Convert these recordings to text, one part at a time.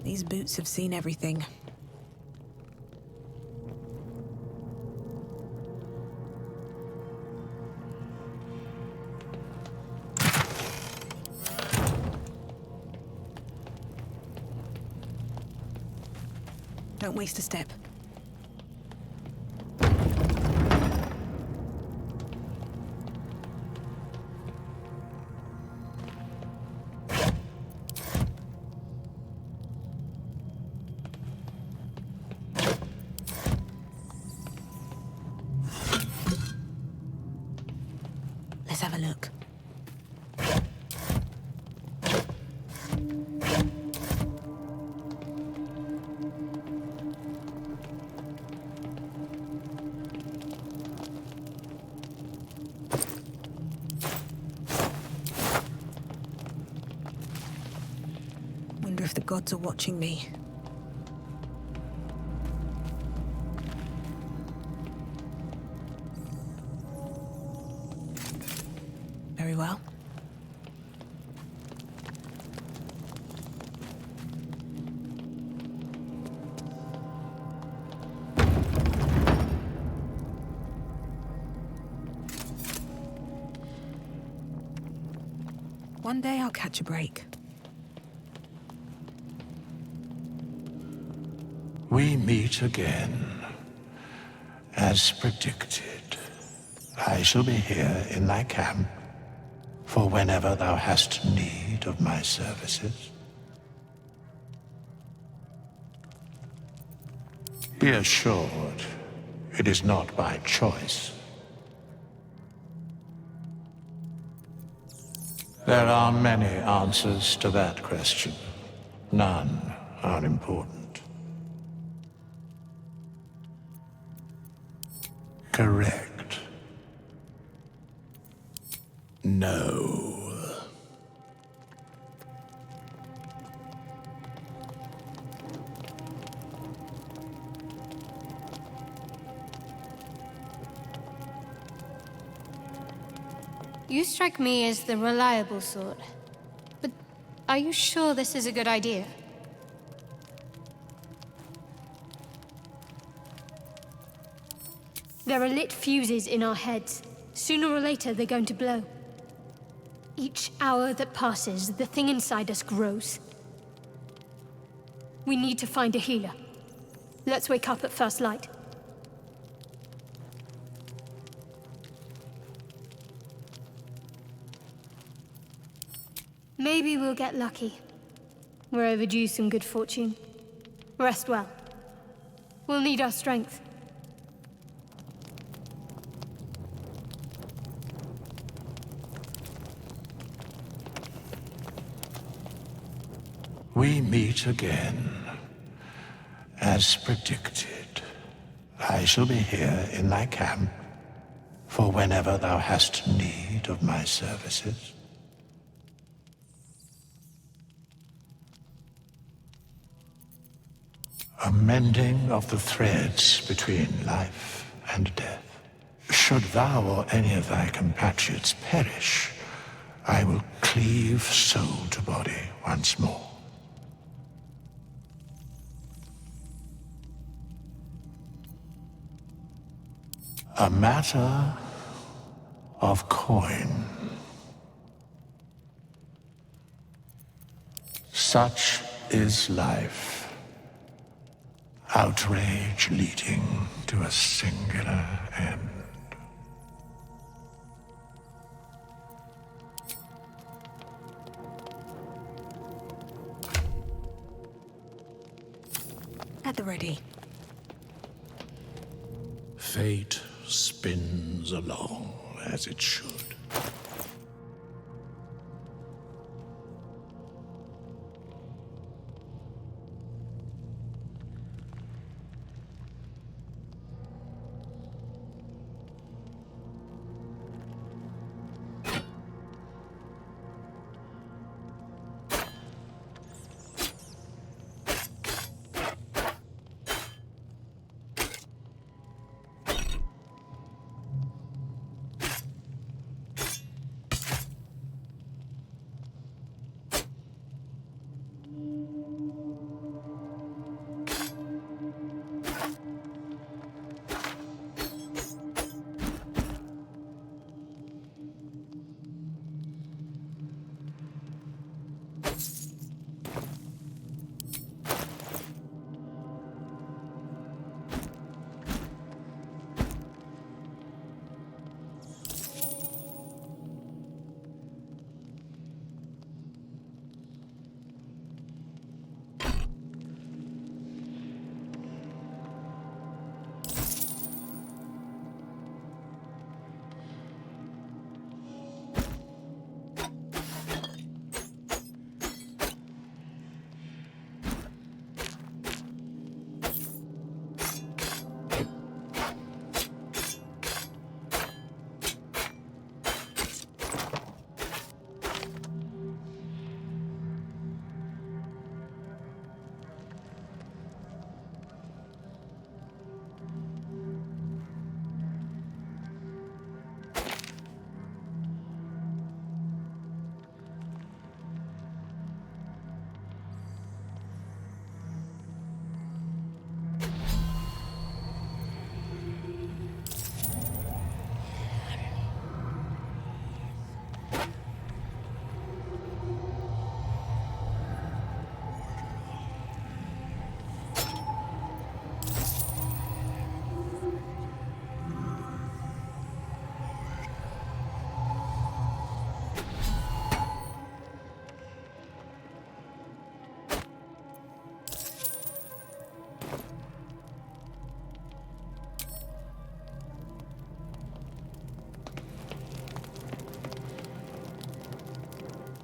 These boots have seen everything. Don't waste a step. Let's have a look. Wonder if the gods are watching me. Very well. One day I'll catch a break. We meet again. As predicted, I shall be here in thy camp for whenever thou hast need of my services. Be assured, it is not by choice. There are many answers to that question. None are important. Correct. No. You strike me as the reliable sort. But are you sure this is a good idea? There are lit fuses in our heads. Sooner or later, they're going to blow. Each hour that passes, the thing inside us grows. We need to find a healer. Let's wake up at first light. Maybe we'll get lucky. We're overdue some good fortune. Rest well. We'll need our strength. We meet again. As predicted, I shall be here in thy camp for whenever thou hast need of my services. A mending of the threads between life and death. Should thou or any of thy compatriots perish, I will cleave soul to body once more. A matter of coin. Such is life. Outrage leading to a singular end. At the ready. Fate spins along as it should.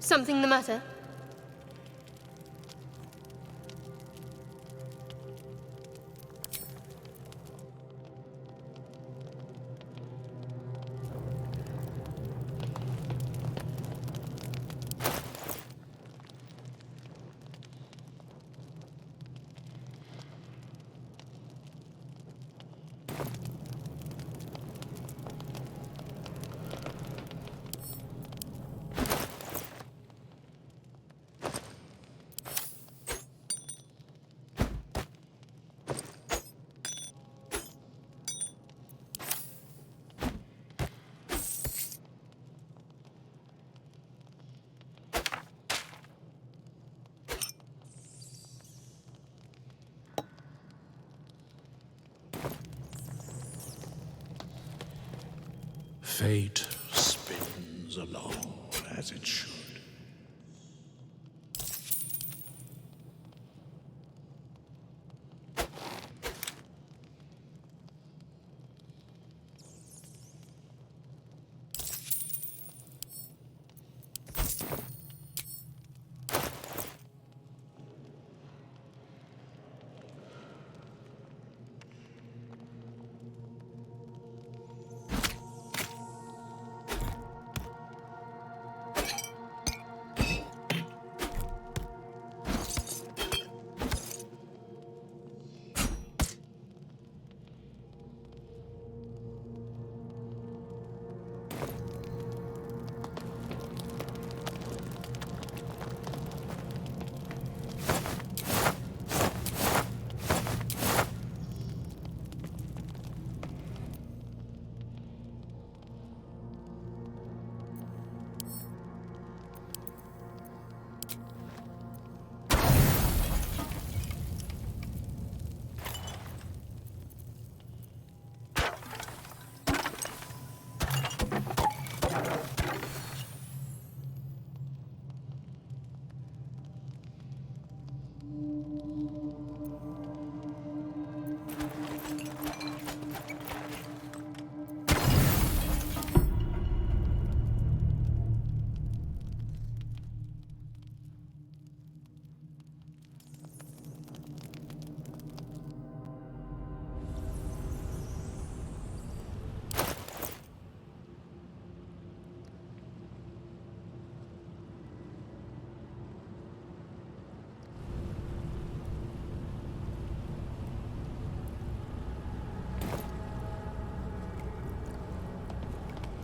Something the matter? Fate spins along as it should.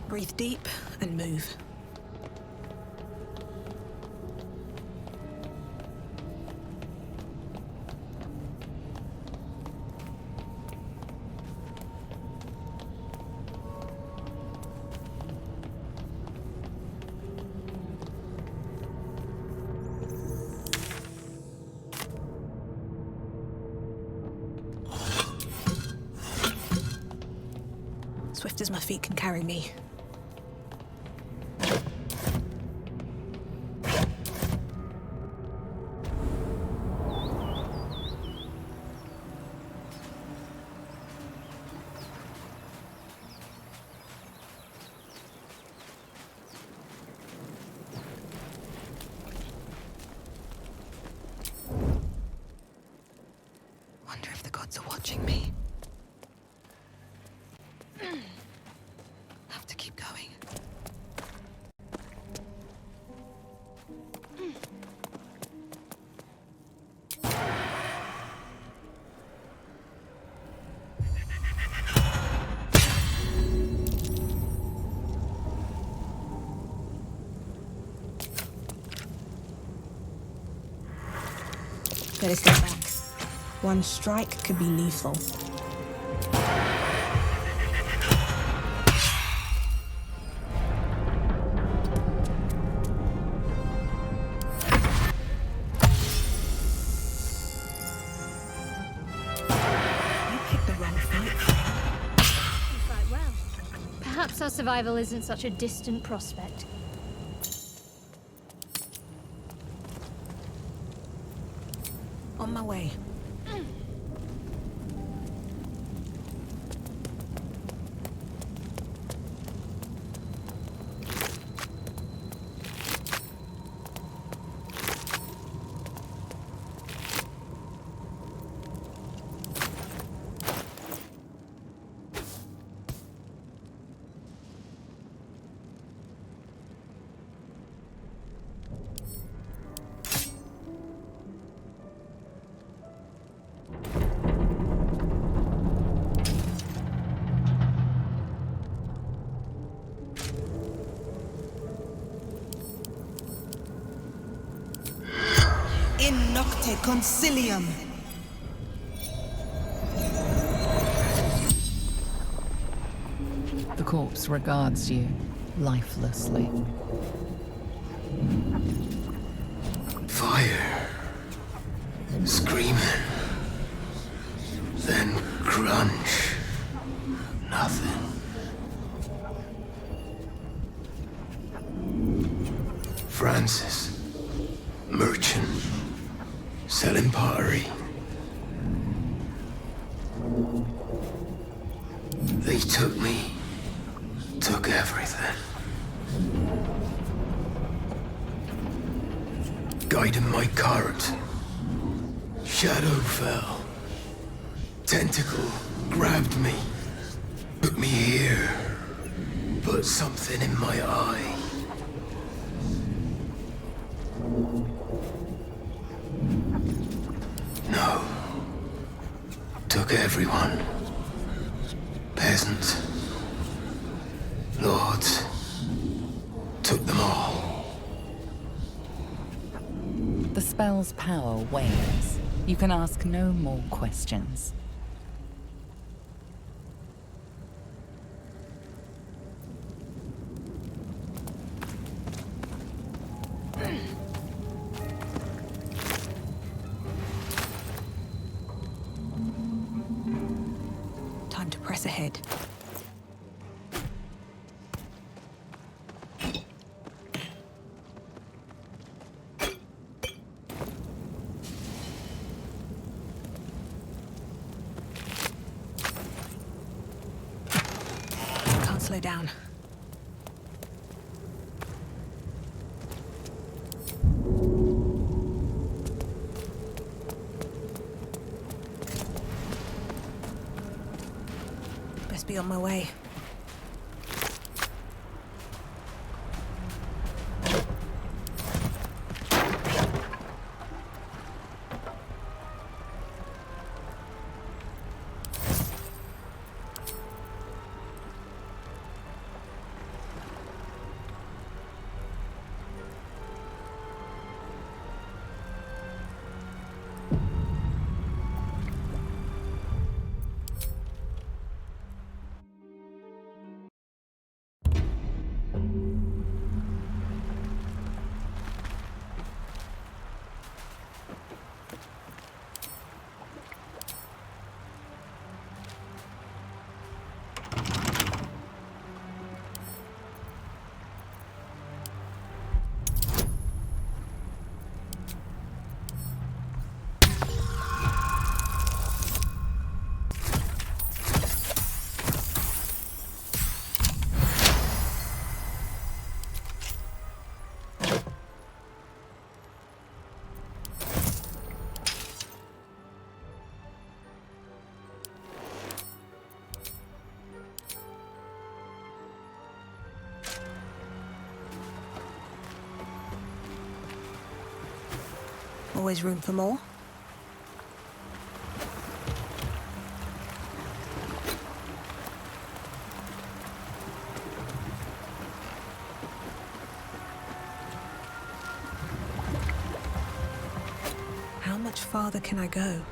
Breathe deep and move. Swift as my feet can carry me. Wonder if the gods are watching me. Have to keep going. Better step back. One strike could be lethal. Perhaps our survival isn't such a distant prospect. On my way. In nocte concilium. The corpse regards you lifelessly. Fire. Screaming. Then crunch. Nothing. Francis. Merchant. Selling pottery. They took me. Took everything. Guiding my cart. Shadow fell. Tentacle grabbed me. Took me here. Put something in my eye. No. Took everyone. Peasants. Lords. Took them all. The spell's power wanes. You can ask no more questions. Time to press ahead. Can't slow down. Best be on my way. Always room for more. How much farther can I go?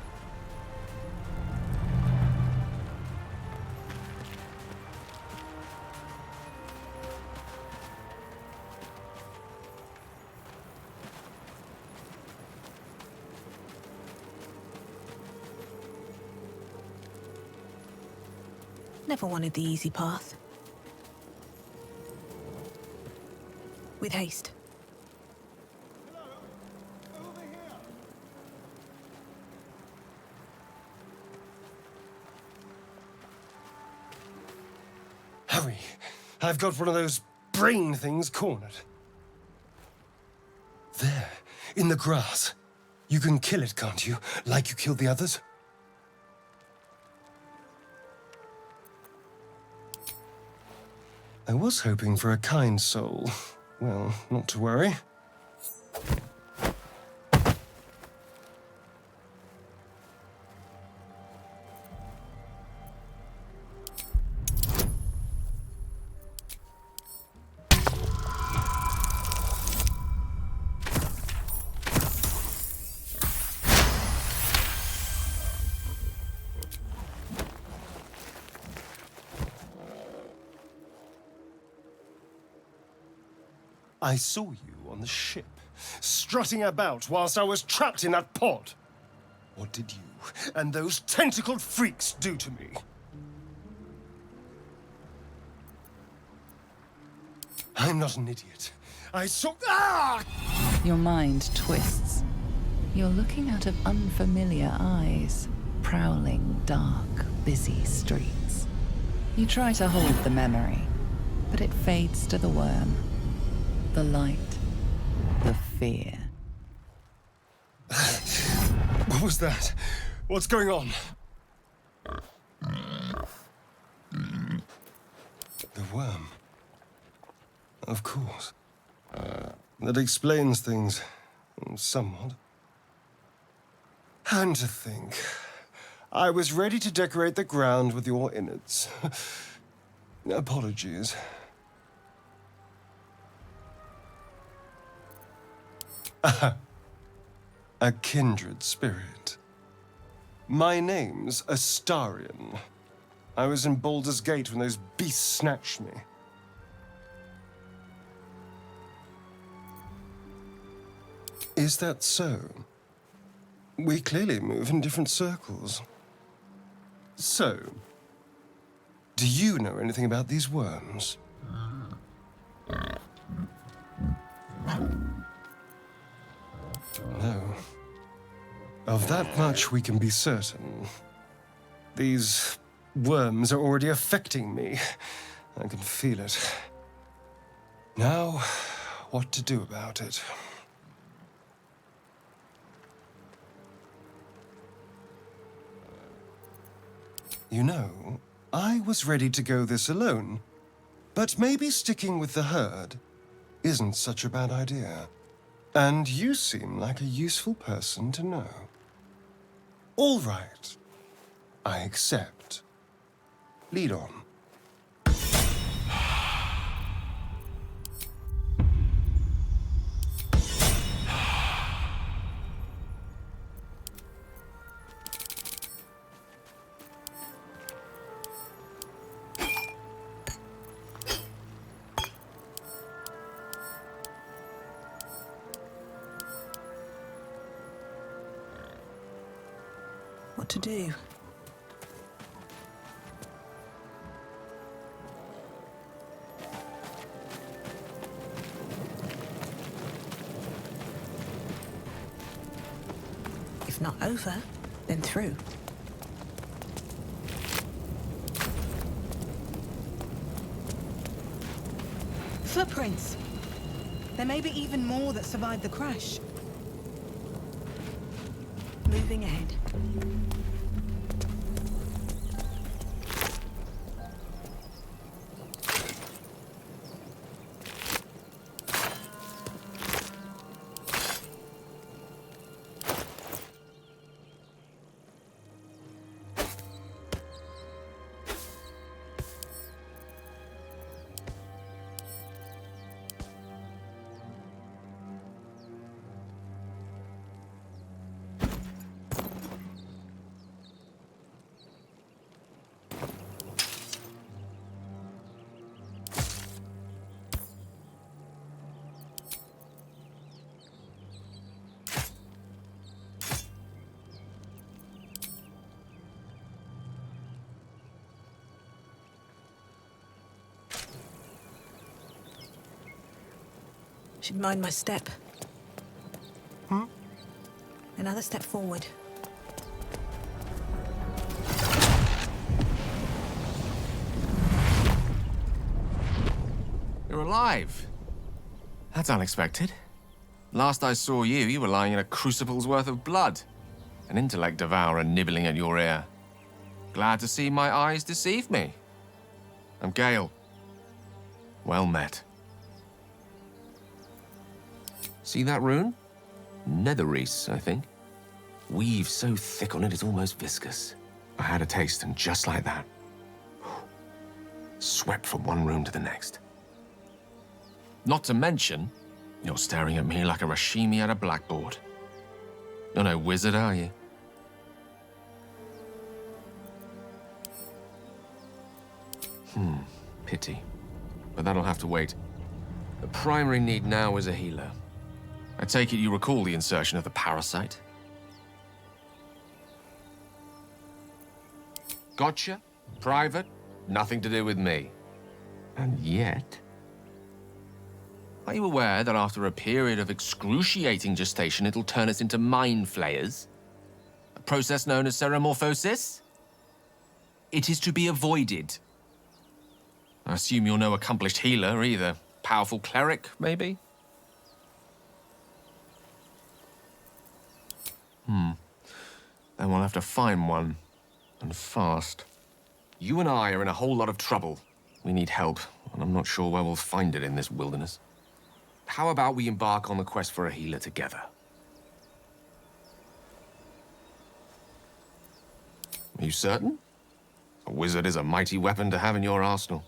Never wanted the easy path. With haste. Hurry! I've got one of those brain things cornered. There, in the grass. You can kill it, can't you? Like you killed the others? I was hoping for a kind soul. Well, not to worry. I saw you on the ship, strutting about whilst I was trapped in that pod. What did you and those tentacled freaks do to me? I'm not an idiot. I saw... Ah! Your mind twists. You're looking out of unfamiliar eyes, prowling dark, busy streets. You try to hold the memory, but it fades to the worm. The light, the fear. What was that? What's going on? The worm. Of course. That explains things, somewhat. And to think, I was ready to decorate the ground with your innards. Apologies. A kindred spirit. My name's Astarion. I was in Baldur's Gate when those beasts snatched me. Is that so? We clearly move in different circles. So, do you know anything about these worms? No. Of that much we can be certain. These worms are already affecting me. I can feel it. Now, what to do about it? You know, I was ready to go this alone, but maybe sticking with the herd isn't such a bad idea. And you seem like a useful person to know. All right. I accept. Lead on. What to do? If not over, then through. Footprints. There may be even more that survived the crash. Moving ahead. Should mind my step. Another step forward. You're alive. That's unexpected. Last I saw you, you were lying in a crucible's worth of blood. An Intellect Devourer nibbling at your ear. Glad to see my eyes deceive me. I'm Gale. Well met. See that rune? Netherreese, I think. Weave so thick on it, it's almost viscous. I had a taste, and just like that, swept from one room to the next. Not to mention, you're staring at me like a Rashimi at a blackboard. You're no wizard, are you? Pity. But that'll have to wait. The primary need now is a healer. I take it you recall the insertion of the parasite? Gotcha. Private. Nothing to do with me. And yet... Are you aware that after a period of excruciating gestation, it'll turn us into Mind Flayers? A process known as ceremorphosis? It is to be avoided. I assume you're no accomplished healer either. Powerful cleric, maybe? Then we'll have to find one. And fast. You and I are in a whole lot of trouble. We need help, and I'm not sure where we'll find it in this wilderness. How about we embark on the quest for a healer together? Are you certain? A wizard is a mighty weapon to have in your arsenal.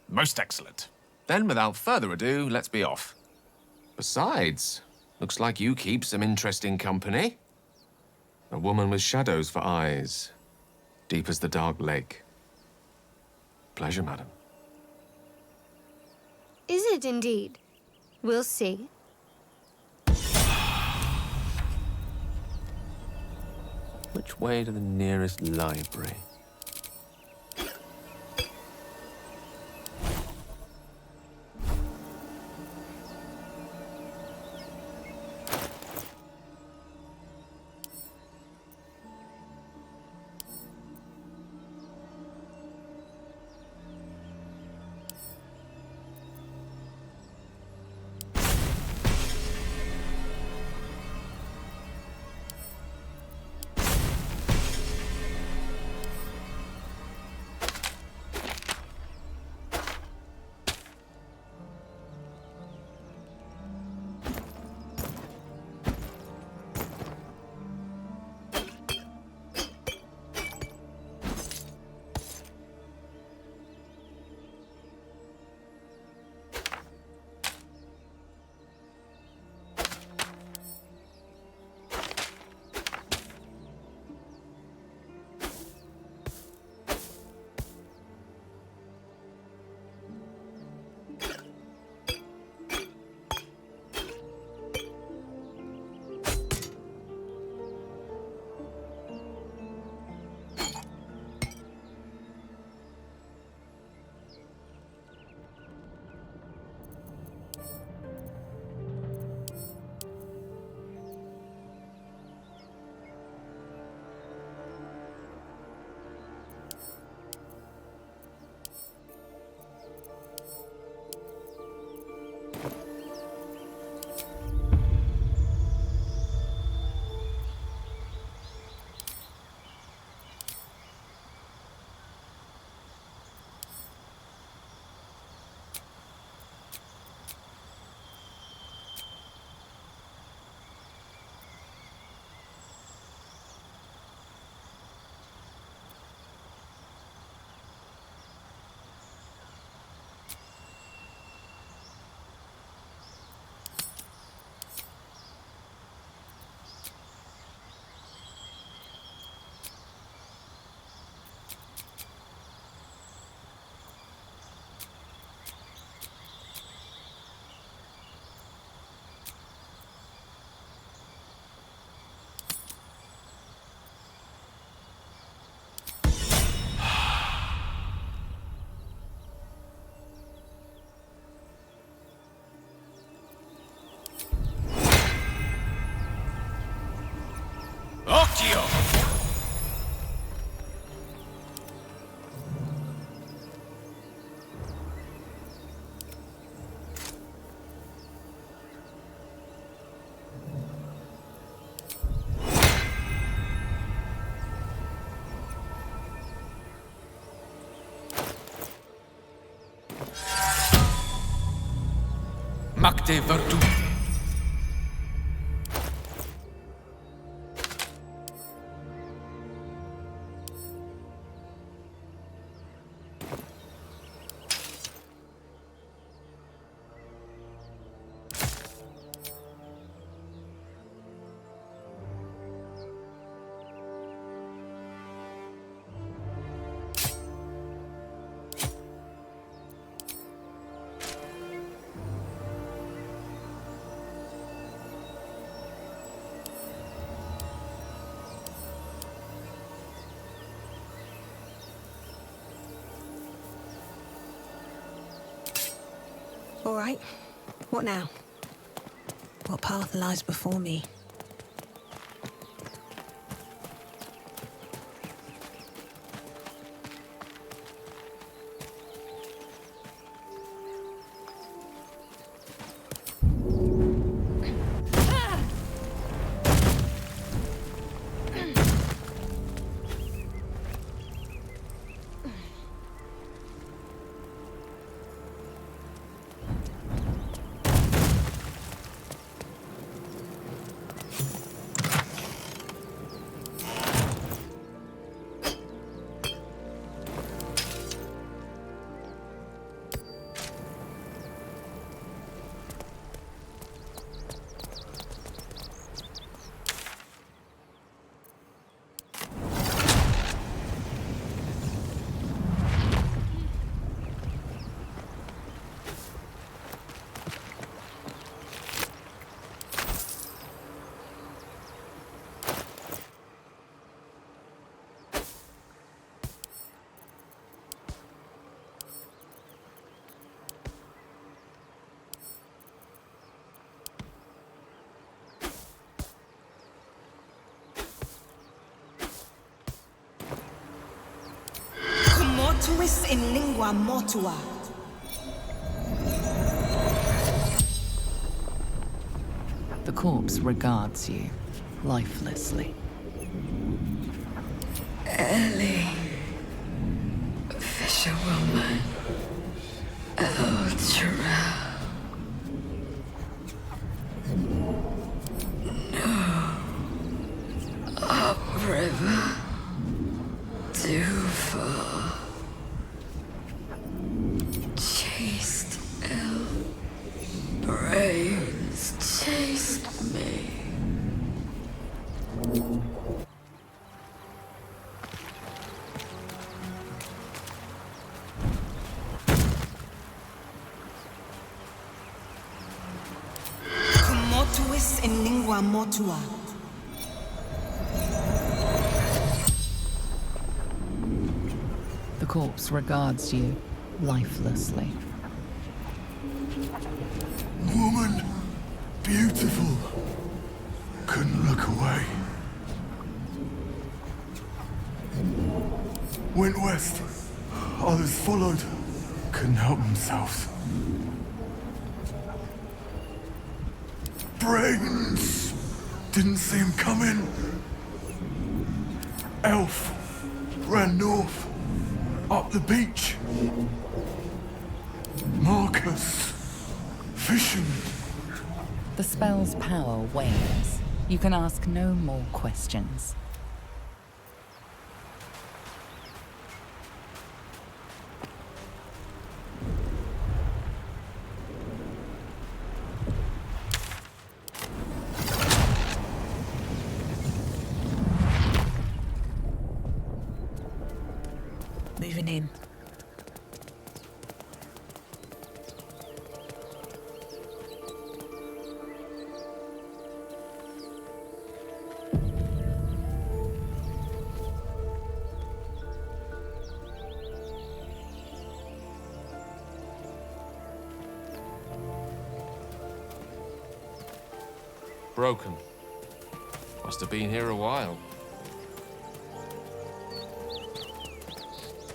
Most excellent. Then, without further ado, let's be off. Besides, looks like you keep some interesting company. A woman with shadows for eyes, deep as the dark lake. Pleasure, madam. Is it indeed? We'll see. Which way to the nearest library? Occhio! Makte Vertu. right. What now? What path lies before me? Mortuis in lingua mortua. The corpse regards you, lifelessly. Ellie, fisherwoman, Ultra. No, upriver, too far. Chased ill, brains chased me. Mortuis in lingua mortua. The corpse regards you, lifelessly. Woman, beautiful. Couldn't look away. Went west. Others followed. Couldn't help themselves. Brains! Didn't see him coming. Elf ran north, up the beach. Marcus, fishing. The spell's power wanes. You can ask no more questions. Moving in. Broken. Must have been here a while.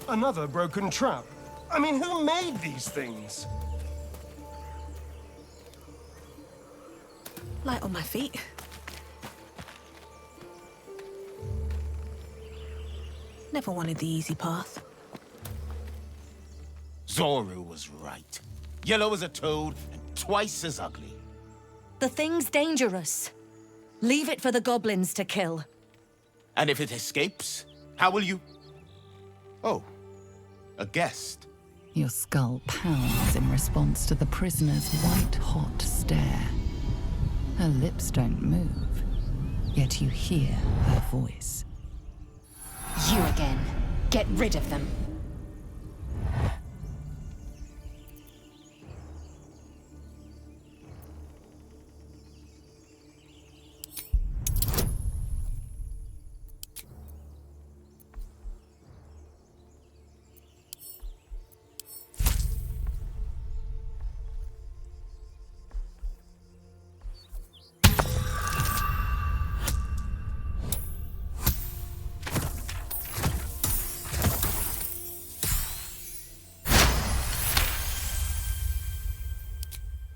Another broken trap. I mean, who made these things? Light on my feet. Never wanted the easy path. Zoru was right. Yellow as a toad and twice as ugly. The thing's dangerous. Leave it for the goblins to kill. And if it escapes, how will you... Oh, a guest. Your skull pounds in response to the prisoner's white-hot stare. Her lips don't move, yet you hear her voice. You again. Get rid of them.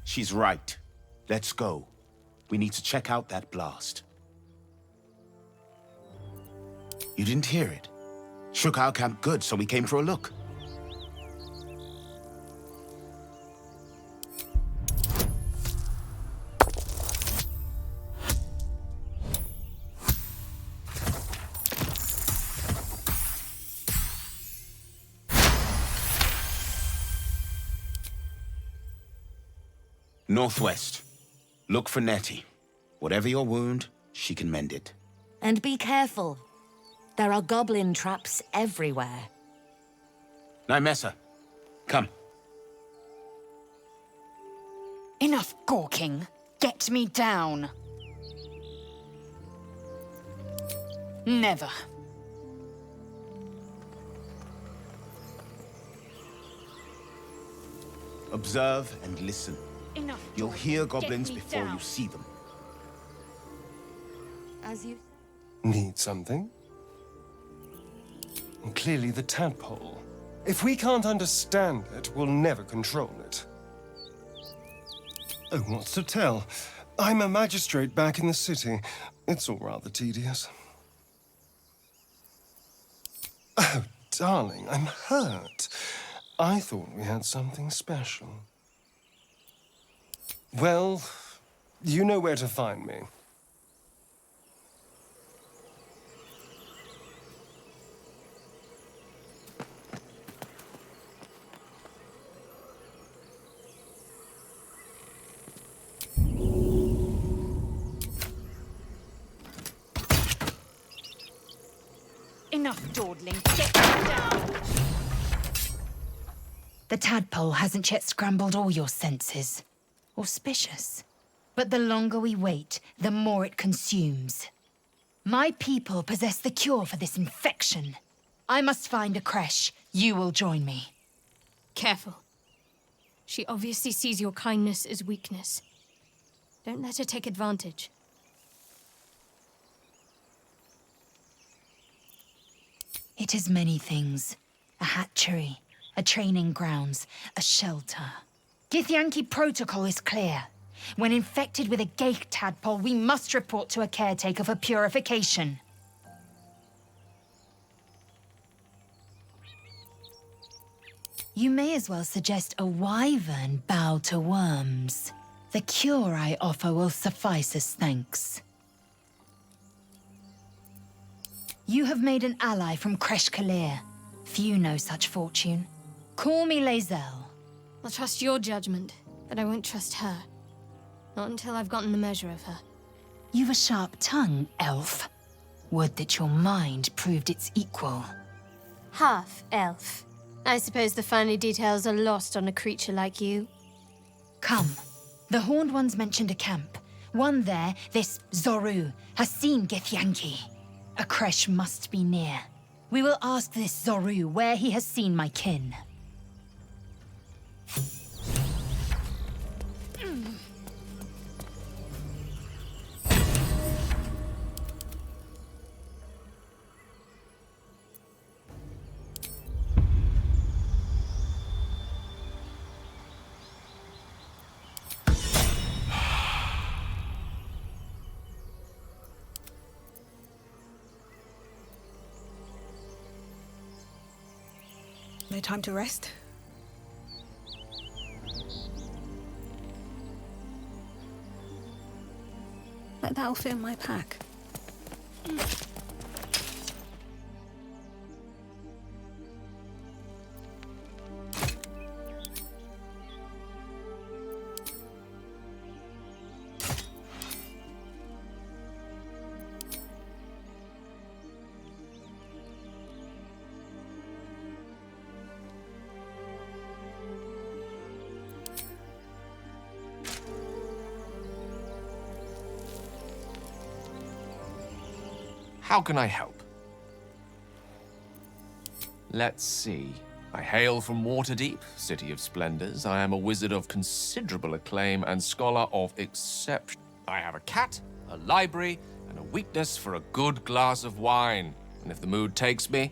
She's right. Let's go. We need to check out that blast. You didn't hear it? Shook our camp good, so we came for a look. Northwest. Look for Nettie. Whatever your wound, she can mend it. And be careful. There are goblin traps everywhere. Nymessa, come. Enough gawking. Get me down. Never. Observe and listen. Enough. You'll hear goblins me before down. you see them. As you... Need something? Clearly the tadpole. If we can't understand it, we'll never control it. Oh, what's to tell? I'm a magistrate back in the city. It's all rather tedious. Oh, darling, I'm hurt. I thought we had something special. Well, you know where to find me. Enough dawdling. Get me down. The tadpole hasn't yet scrambled all your senses. Auspicious. But the longer we wait, the more it consumes. My people possess the cure for this infection. I must find a creche. You will join me. Careful. She obviously sees your kindness as weakness. Don't let her take advantage. It is many things. A hatchery, a training grounds, a shelter. Githyanki protocol is clear. When infected with a gate tadpole, we must report to a caretaker for purification. You may as well suggest a wyvern bow to worms. The cure I offer will suffice as thanks. You have made an ally from Kresh Kalir. Few know such fortune. Call me Lae'zel. I'll trust your judgment, but I won't trust her. Not until I've gotten the measure of her. You've a sharp tongue, elf. Would that your mind proved its equal. Half elf. I suppose the finer details are lost on a creature like you. Come. The Horned Ones mentioned a camp. One there, this Zoru, has seen Githyanki. A creche must be near. We will ask this Zoru where he has seen my kin. No time to rest? That'll fit in my pack. How can I help? Let's see. I hail from Waterdeep, city of splendors. I am a wizard of considerable acclaim and scholar of exception. I have a cat, a library, and a weakness for a good glass of wine. And if the mood takes me,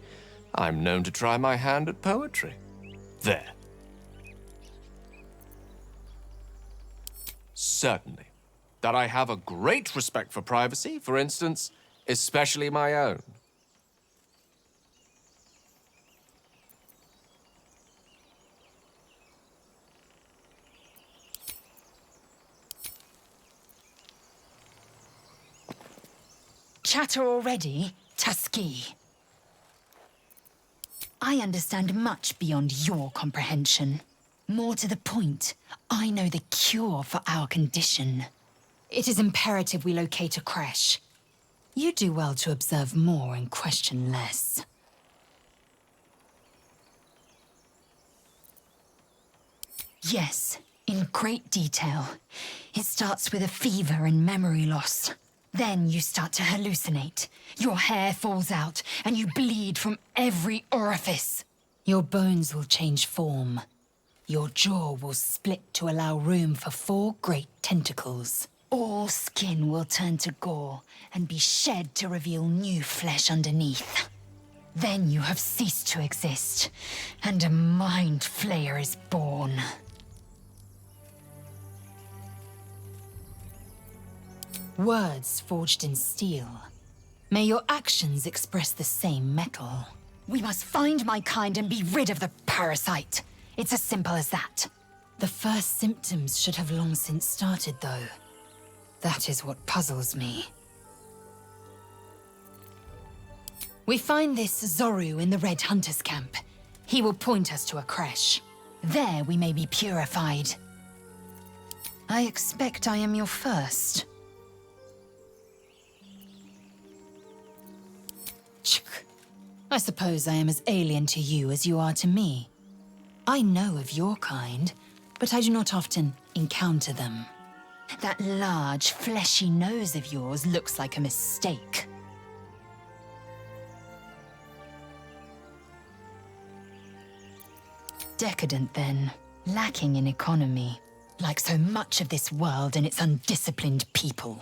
I'm known to try my hand at poetry. There. Certainly. That I have a great respect for privacy, for instance, especially my own. Chatter already, Tusky? I understand much beyond your comprehension. More to the point, I know the cure for our condition. It is imperative we locate a creche. You do well to observe more and question less. Yes, in great detail. It starts with a fever and memory loss. Then you start to hallucinate. Your hair falls out, and you bleed from every orifice. Your bones will change form. Your jaw will split to allow room for 4 great tentacles. All skin will turn to gore and be shed to reveal new flesh underneath. Then you have ceased to exist, and a Mind Flayer is born. Words forged in steel. May your actions express the same metal. We must find my kind and be rid of the parasite. It's as simple as that. The first symptoms should have long since started, though. That is what puzzles me. We find this Zoru in the Red Hunter's camp. He will point us to a creche. There we may be purified. I expect I am your first. I suppose I am as alien to you as you are to me. I know of your kind, but I do not often encounter them. That large, fleshy nose of yours looks like a mistake. Decadent, then. Lacking in economy. Like so much of this world and its undisciplined people.